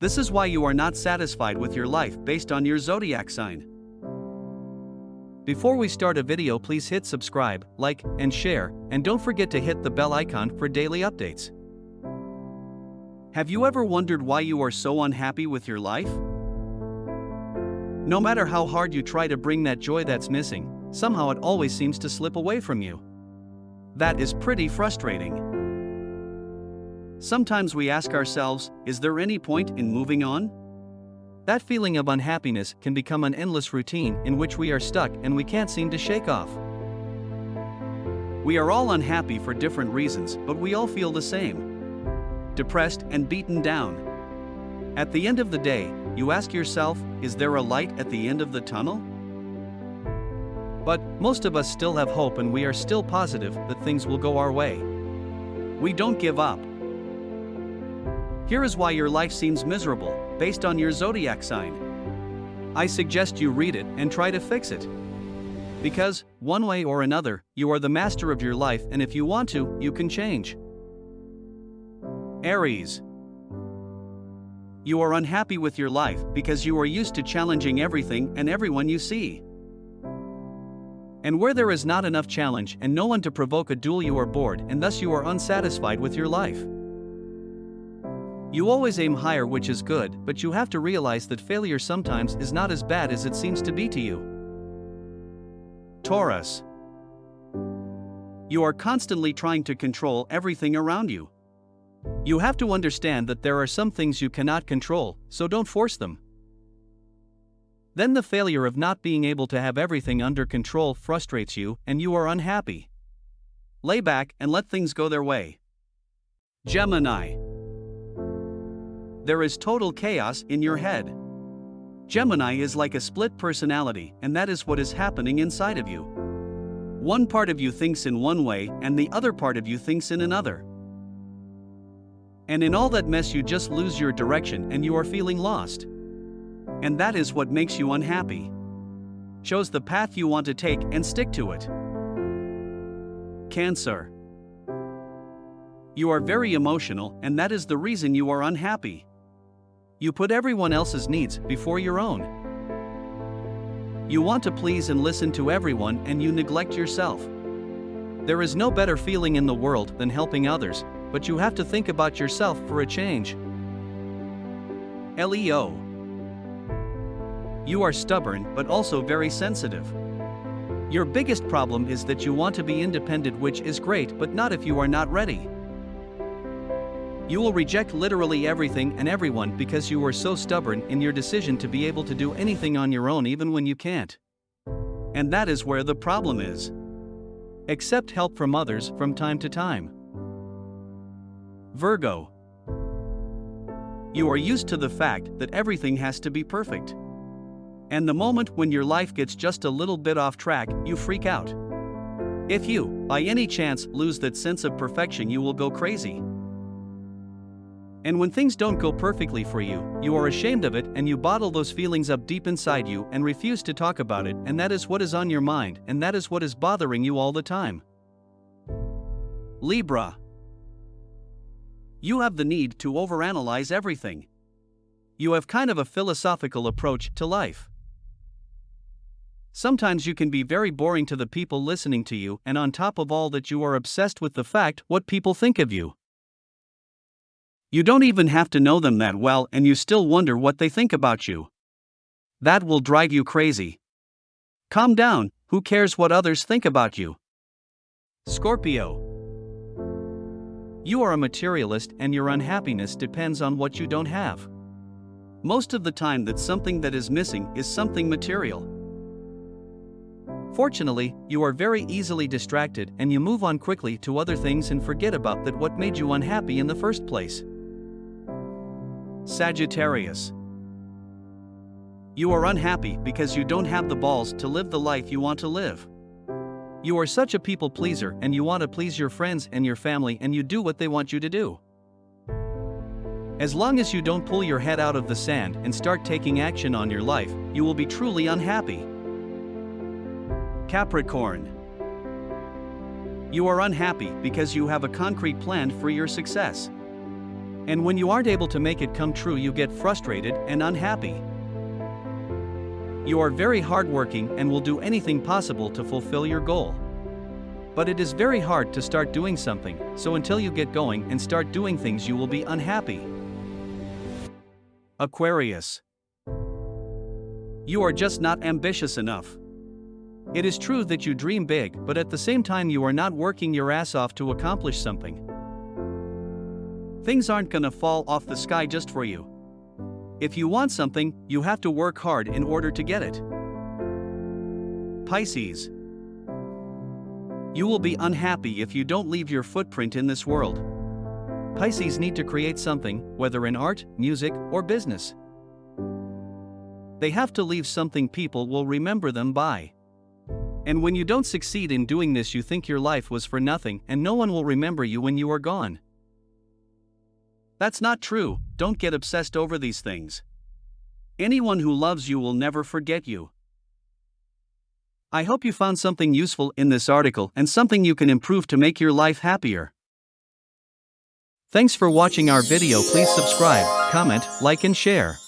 This is why you are not satisfied with your life based on your zodiac sign. Before we start a video, please hit subscribe, like, and share, and don't forget to hit the bell icon for daily updates. Have you ever wondered why you are so unhappy with your life? No matter how hard you try to bring that joy that's missing, somehow it always seems to slip away from you. That is pretty frustrating. Sometimes we ask ourselves, is there any point in moving on? That feeling of unhappiness can become an endless routine in which we are stuck and we can't seem to shake off. We are all unhappy for different reasons, but we all feel the same: depressed and beaten down. At the end of the day, you ask yourself, is there a light at the end of the tunnel? But most of us still have hope and we are still positive that things will go our way. We don't give up. Here is why your life seems miserable, based on your zodiac sign. I suggest you read it and try to fix it. Because, one way or another, you are the master of your life, and if you want to, you can change. Aries. You are unhappy with your life because you are used to challenging everything and everyone you see. And where there is not enough challenge and no one to provoke a duel, you are bored, and thus you are unsatisfied with your life. You always aim higher, which is good, but you have to realize that failure sometimes is not as bad as it seems to be to you. Taurus. You are constantly trying to control everything around you. You have to understand that there are some things you cannot control, so don't force them. Then the failure of not being able to have everything under control frustrates you, and you are unhappy. Lay back and let things go their way. Gemini. There is total chaos in your head. Gemini is like a split personality, and that is what is happening inside of you. One part of you thinks in one way, and the other part of you thinks in another. And in all that mess, you just lose your direction and you are feeling lost. And that is what makes you unhappy. Chose the path you want to take and stick to it. Cancer. You are very emotional, and that is the reason you are unhappy. You put everyone else's needs before your own. You want to please and listen to everyone, and you neglect yourself. There is no better feeling in the world than helping others, but you have to think about yourself for a change. Leo. You are stubborn but also very sensitive. Your biggest problem is that you want to be independent, which is great, but not if you are not ready. You will reject literally everything and everyone because you are so stubborn in your decision to be able to do anything on your own even when you can't. And that is where the problem is. Accept help from others from time to time. Virgo. You are used to the fact that everything has to be perfect. And the moment when your life gets just a little bit off track, you freak out. If you, by any chance, lose that sense of perfection, you will go crazy. And when things don't go perfectly for you, you are ashamed of it and you bottle those feelings up deep inside you and refuse to talk about it, and that is what is on your mind, and that is what is bothering you all the time. Libra. You have the need to overanalyze everything. You have kind of a philosophical approach to life. Sometimes you can be very boring to the people listening to you, and on top of all that, you are obsessed with the fact what people think of you. You don't even have to know them that well, and you still wonder what they think about you. That will drive you crazy. Calm down, who cares what others think about you? Scorpio. You are a materialist and your unhappiness depends on what you don't have. Most of the time that something that is missing is something material. Fortunately, you are very easily distracted and you move on quickly to other things and forget about that what made you unhappy in the first place. Sagittarius. You are unhappy because you don't have the balls to live the life you want to live. You are such a people pleaser and you want to please your friends and your family, and you do what they want you to do. As long as you don't pull your head out of the sand and start taking action on your life, you will be truly unhappy. Capricorn. You are unhappy because you have a concrete plan for your success. And when you aren't able to make it come true, you get frustrated and unhappy. You are very hardworking and will do anything possible to fulfill your goal. But it is very hard to start doing something, so until you get going and start doing things, you will be unhappy. Aquarius. You are just not ambitious enough. It is true that you dream big, but at the same time you are not working your ass off to accomplish something. Things aren't gonna fall off the sky just for you. If you want something, you have to work hard in order to get it. Pisces. You will be unhappy if you don't leave your footprint in this world. Pisces need to create something, whether in art, music, or business. They have to leave something people will remember them by. And when you don't succeed in doing this, you think your life was for nothing and no one will remember you when you are gone. That's not true. Don't get obsessed over these things. Anyone who loves you will never forget you. I hope you found something useful in this article and something you can improve to make your life happier. Thanks for watching our video. Please subscribe, comment, like and share.